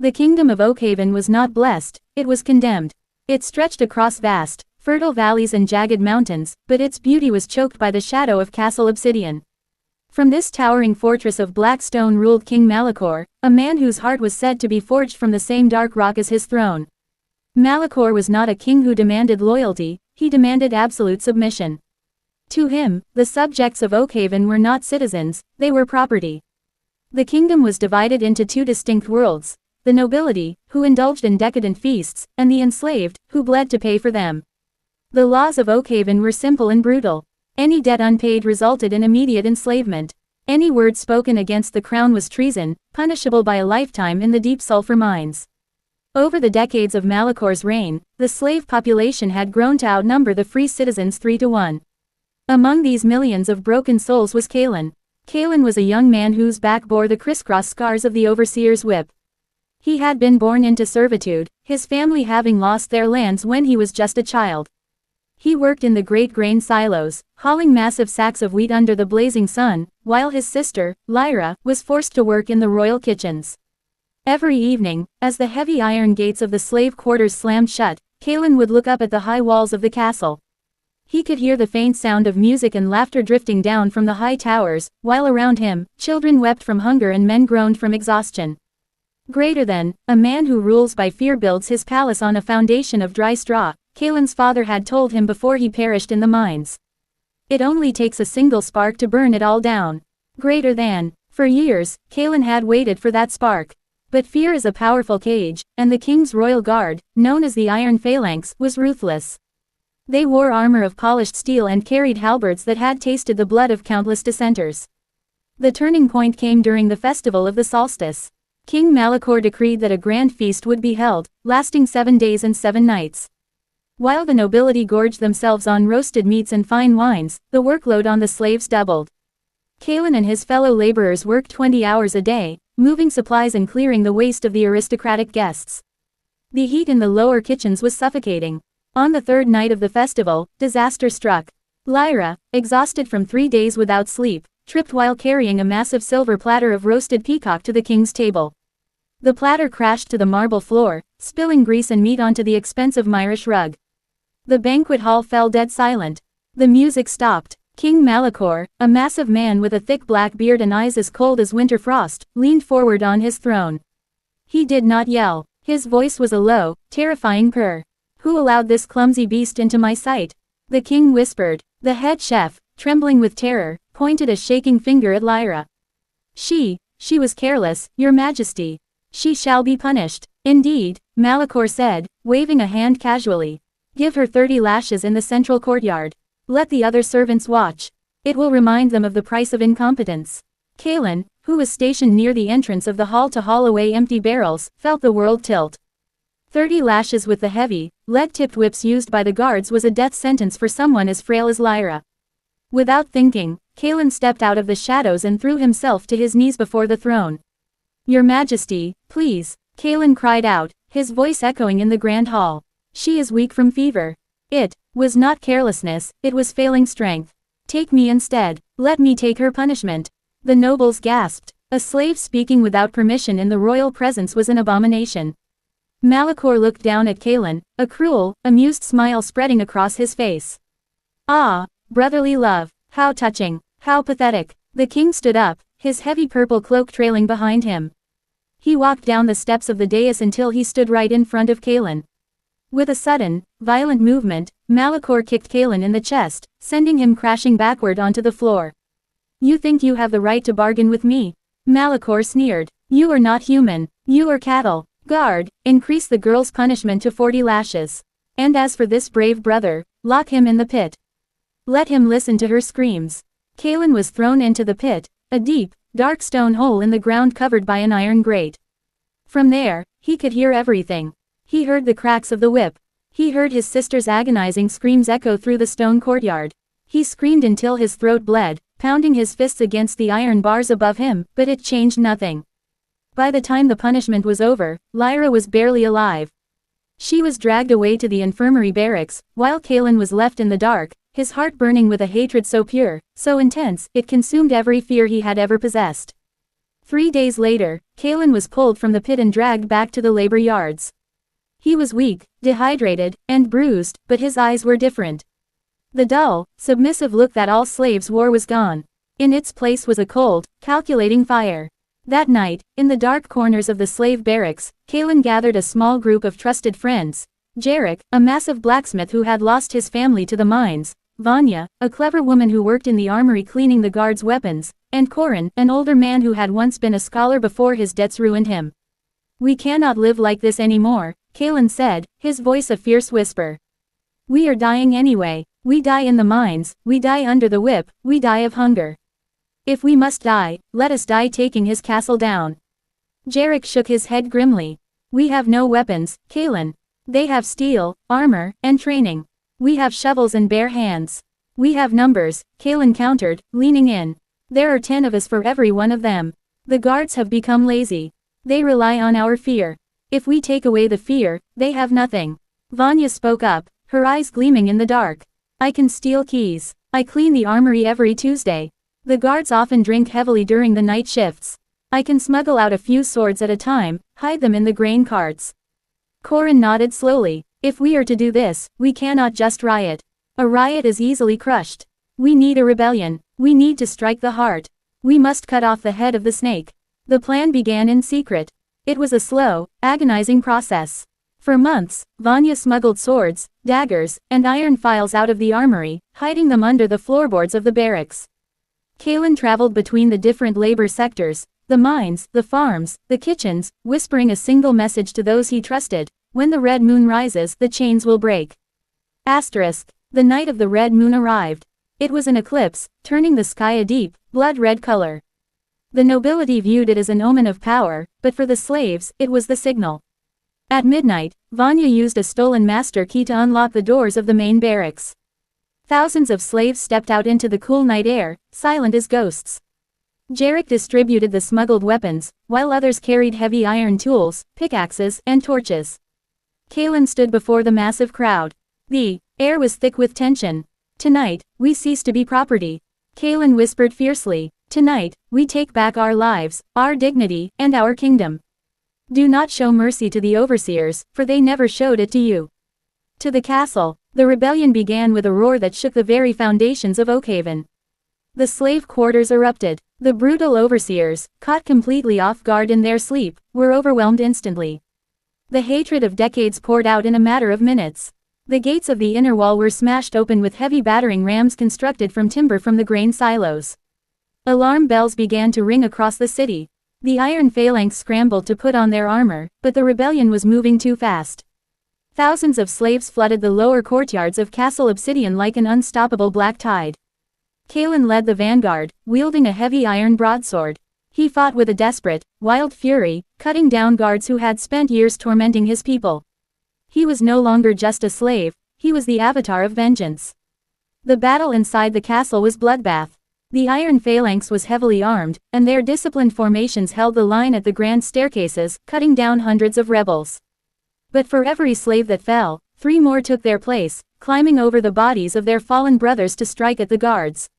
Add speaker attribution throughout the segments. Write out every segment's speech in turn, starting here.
Speaker 1: The kingdom of Oakhaven was not blessed, it was condemned. It stretched across vast, fertile valleys and jagged mountains, but its beauty was choked by the shadow of Castle Obsidian. From this towering fortress of black stone ruled King Malachor, a man whose heart was said to be forged from the same dark rock as his throne. Malachor was not a king who demanded loyalty, he demanded absolute submission. To him, the subjects of Oakhaven were not citizens, they were property. The kingdom was divided into two distinct worlds: the nobility, who indulged in decadent feasts, and the enslaved, who bled to pay for them. The laws of Oakhaven were simple and brutal. Any debt unpaid resulted in immediate enslavement. Any word spoken against the crown was treason, punishable by a lifetime in the deep sulfur mines. Over the decades of Malachor's reign, the slave population had grown to outnumber the free citizens 3-1. Among these millions of broken souls was Kalen. Kalen was a young man whose back bore the crisscross scars of the overseer's whip. He had been born into servitude, his family having lost their lands when he was just a child. He worked in the great grain silos, hauling massive sacks of wheat under the blazing sun, while his sister, Lyra, was forced to work in the royal kitchens. Every evening, as the heavy iron gates of the slave quarters slammed shut, Kalen would look up at the high walls of the castle. He could hear the faint sound of music and laughter drifting down from the high towers, while around him, children wept from hunger and men groaned from exhaustion. Greater than, a man who rules by fear builds his palace on a foundation of dry straw, Kalen's father had told him before he perished in the mines. It only takes a single spark to burn it all down. Greater than. For years, Kalen had waited for that spark. But fear is a powerful cage, and the king's royal guard, known as the Iron Phalanx, was ruthless. They wore armor of polished steel and carried halberds that had tasted the blood of countless dissenters. The turning point came during the festival of the solstice. King Malachor decreed that a grand feast would be held, lasting 7 days and 7 nights. While the nobility gorged themselves on roasted meats and fine wines, the workload on the slaves doubled. Kalen and his fellow laborers worked 20 hours a day, moving supplies and clearing the waste of the aristocratic guests. The heat in the lower kitchens was suffocating. On the third night of the festival, disaster struck. Lyra, exhausted from 3 days without sleep, tripped while carrying a massive silver platter of roasted peacock to the king's table. The platter crashed to the marble floor, spilling grease and meat onto the expensive Myrish rug. The banquet hall fell dead silent. The music stopped. King Malachor, a massive man with a thick black beard and eyes as cold as winter frost, leaned forward on his throne. He did not yell. His voice was a low, terrifying purr. "Who allowed this clumsy beast into my sight?" The king whispered. The head chef, trembling with terror, pointed a shaking finger at Lyra. She was careless, your majesty. She shall be punished." "Indeed," Malachor said, waving a hand casually. "Give her 30 lashes in the central courtyard. Let the other servants watch. It will remind them of the price of incompetence." Kalen, who was stationed near the entrance of the hall to haul away empty barrels, felt the world tilt. 30 lashes with the heavy, lead-tipped whips used by the guards was a death sentence for someone as frail as Lyra. Without thinking, Kalen stepped out of the shadows and threw himself to his knees before the throne. "Your Majesty, please," Kalen cried out, his voice echoing in the grand hall. "She is weak from fever." It was not carelessness, it was failing strength. "Take me instead. Let me take her punishment." The nobles gasped. A slave speaking without permission in the royal presence was an abomination. Malachor looked down at Kalen, a cruel, amused smile spreading across his face. "Ah, brotherly love, how touching, how pathetic." The king stood up, his heavy purple cloak trailing behind him. He walked down the steps of the dais until he stood right in front of Kalen. With a sudden, violent movement, Malachor kicked Kalen in the chest, sending him crashing backward onto the floor. "You think you have the right to bargain with me?" Malachor sneered. "You are not human. You are cattle. Guard, increase the girl's punishment to 40 lashes. And as for this brave brother, lock him in the pit. Let him listen to her screams." Kalen was thrown into the pit, a deep, dark stone hole in the ground covered by an iron grate. From there, he could hear everything. He heard the cracks of the whip. He heard his sister's agonizing screams echo through the stone courtyard. He screamed until his throat bled, pounding his fists against the iron bars above him, but it changed nothing. By the time the punishment was over, Lyra was barely alive. She was dragged away to the infirmary barracks, while Kalen was left in the dark, his heart burning with a hatred so pure, so intense, it consumed every fear he had ever possessed. 3 days later, Kalen was pulled from the pit and dragged back to the labor yards. He was weak, dehydrated, and bruised, but his eyes were different. The dull, submissive look that all slaves wore was gone. In its place was a cold, calculating fire. That night, in the dark corners of the slave barracks, Kalen gathered a small group of trusted friends. Jarek, a massive blacksmith who had lost his family to the mines, Vanya, a clever woman who worked in the armory cleaning the guards' weapons, and Korin, an older man who had once been a scholar before his debts ruined him. "We cannot live like this anymore," Kalen said, his voice a fierce whisper. "We are dying anyway. We die in the mines, we die under the whip, we die of hunger. If we must die, let us die taking his castle down." Jarek shook his head grimly. "We have no weapons, Kalen. They have steel, armor, and training. We have shovels and bare hands. We have numbers," Kalen countered, leaning in. "There are 10 of us for every one of them. The guards have become lazy. They rely on our fear. If we take away the fear, they have nothing." Vanya spoke up, her eyes gleaming in the dark. "I can steal keys. I clean the armory every Tuesday. The guards often drink heavily during the night shifts. I can smuggle out a few swords at a time, hide them in the grain carts." Korin nodded slowly. "If we are to do this, we cannot just riot. A riot is easily crushed. We need a rebellion. We need to strike the heart. We must cut off the head of the snake." The plan began in secret. It was a slow, agonizing process. For months, Vanya smuggled swords, daggers, and iron files out of the armory, hiding them under the floorboards of the barracks. Kalen traveled between the different labor sectors, the mines, the farms, the kitchens, whispering a single message to those he trusted: "When the red moon rises, the chains will break." The night of the red moon arrived. It was an eclipse, turning the sky a deep, blood-red color. The nobility viewed it as an omen of power, but for the slaves, it was the signal. At midnight, Vanya used a stolen master key to unlock the doors of the main barracks. Thousands of slaves stepped out into the cool night air, silent as ghosts. Jarek distributed the smuggled weapons, while others carried heavy iron tools, pickaxes, and torches. Kalen stood before the massive crowd. The air was thick with tension. "Tonight, we cease to be property," Kalen whispered fiercely. "Tonight, we take back our lives, our dignity, and our kingdom. Do not show mercy to the overseers, for they never showed it to you." To the castle, the rebellion began with a roar that shook the very foundations of Oakhaven. The slave quarters erupted. The brutal overseers, caught completely off guard in their sleep, were overwhelmed instantly. The hatred of decades poured out in a matter of minutes. The gates of the inner wall were smashed open with heavy battering rams constructed from timber from the grain silos. Alarm bells began to ring across the city. The iron phalanx scrambled to put on their armor, but the rebellion was moving too fast. Thousands of slaves flooded the lower courtyards of Castle Obsidian like an unstoppable black tide. Kalen led the vanguard, wielding a heavy iron broadsword. He fought with a desperate, wild fury, cutting down guards who had spent years tormenting his people. He was no longer just a slave, he was the avatar of vengeance. The battle inside the castle was bloodbath. The iron phalanx was heavily armed, and their disciplined formations held the line at the grand staircases, cutting down hundreds of rebels. But for every slave that fell, 3 more took their place, climbing over the bodies of their fallen brothers to strike at the guards.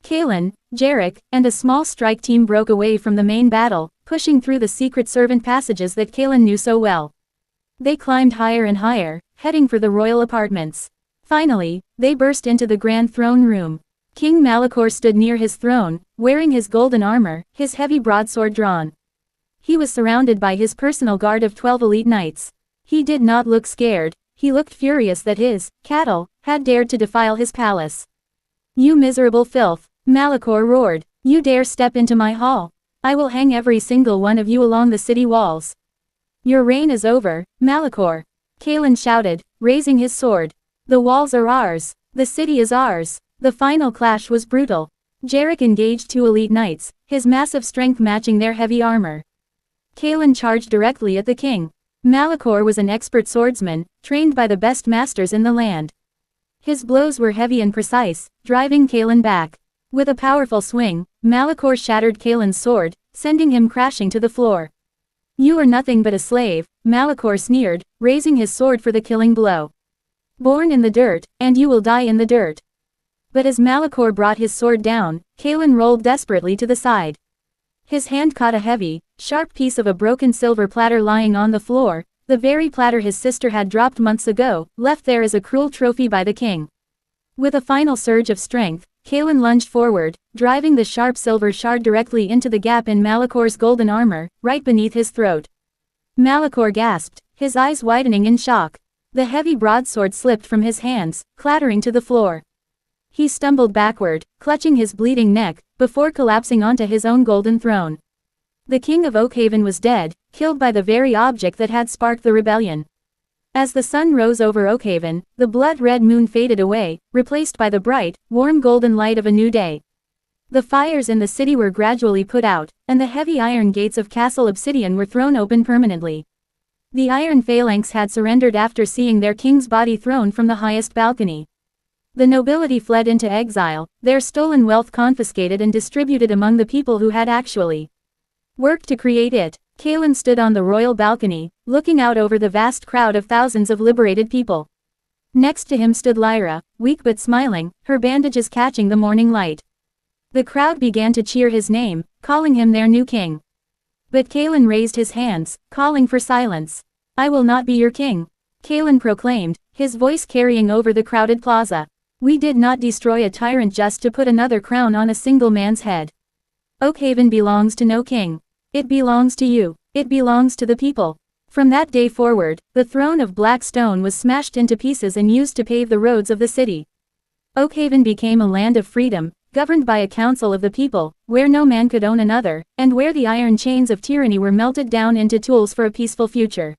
Speaker 1: Kalen, Jarek, and a small strike team broke away from the main battle, pushing through the secret servant passages that Kalen knew so well. They climbed higher and higher, heading for the royal apartments. Finally, they burst into the grand throne room. King Malachor stood near his throne, wearing his golden armor, his heavy broadsword drawn. He was surrounded by his personal guard of 12 elite knights. He did not look scared, he looked furious that his cattle had dared to defile his palace. "You miserable filth," Malachor roared. "You dare step into my hall? I will hang every single one of you along the city walls." "Your reign is over, Malachor," Kalen shouted, raising his sword. "The walls are ours. The city is ours." The final clash was brutal. Jarek engaged 2 elite knights, his massive strength matching their heavy armor. Kalen charged directly at the king. Malachor was an expert swordsman, trained by the best masters in the land. His blows were heavy and precise, driving Kalen back. With a powerful swing, Malachor shattered Kalen's sword, sending him crashing to the floor. "You are nothing but a slave," Malachor sneered, raising his sword for the killing blow. "Born in the dirt, and you will die in the dirt." But as Malachor brought his sword down, Kalen rolled desperately to the side. His hand caught a heavy, sharp piece of a broken silver platter lying on the floor, the very platter his sister had dropped months ago, left there as a cruel trophy by the king. With a final surge of strength, Kaelin lunged forward, driving the sharp silver shard directly into the gap in Malakor's golden armor, right beneath his throat. Malakor gasped, his eyes widening in shock. The heavy broadsword slipped from his hands, clattering to the floor. He stumbled backward, clutching his bleeding neck, before collapsing onto his own golden throne. The king of Oakhaven was dead, killed by the very object that had sparked the rebellion. As the sun rose over Oakhaven, the blood-red moon faded away, replaced by the bright, warm golden light of a new day. The fires in the city were gradually put out, and the heavy iron gates of Castle Obsidian were thrown open permanently. The iron phalanx had surrendered after seeing their king's body thrown from the highest balcony. The nobility fled into exile, their stolen wealth confiscated and distributed among the people who had actually worked to create it. Kaelin stood on the royal balcony, looking out over the vast crowd of thousands of liberated people. Next to him stood Lyra, weak but smiling, her bandages catching the morning light. The crowd began to cheer his name, calling him their new king. But Kaelin raised his hands, calling for silence. "I will not be your king," Kaelin proclaimed, his voice carrying over the crowded plaza. "We did not destroy a tyrant just to put another crown on a single man's head. Oakhaven belongs to no king. It belongs to you. It belongs to the people." From that day forward, the throne of black stone was smashed into pieces and used to pave the roads of the city. Oakhaven became a land of freedom, governed by a council of the people, where no man could own another, and where the iron chains of tyranny were melted down into tools for a peaceful future.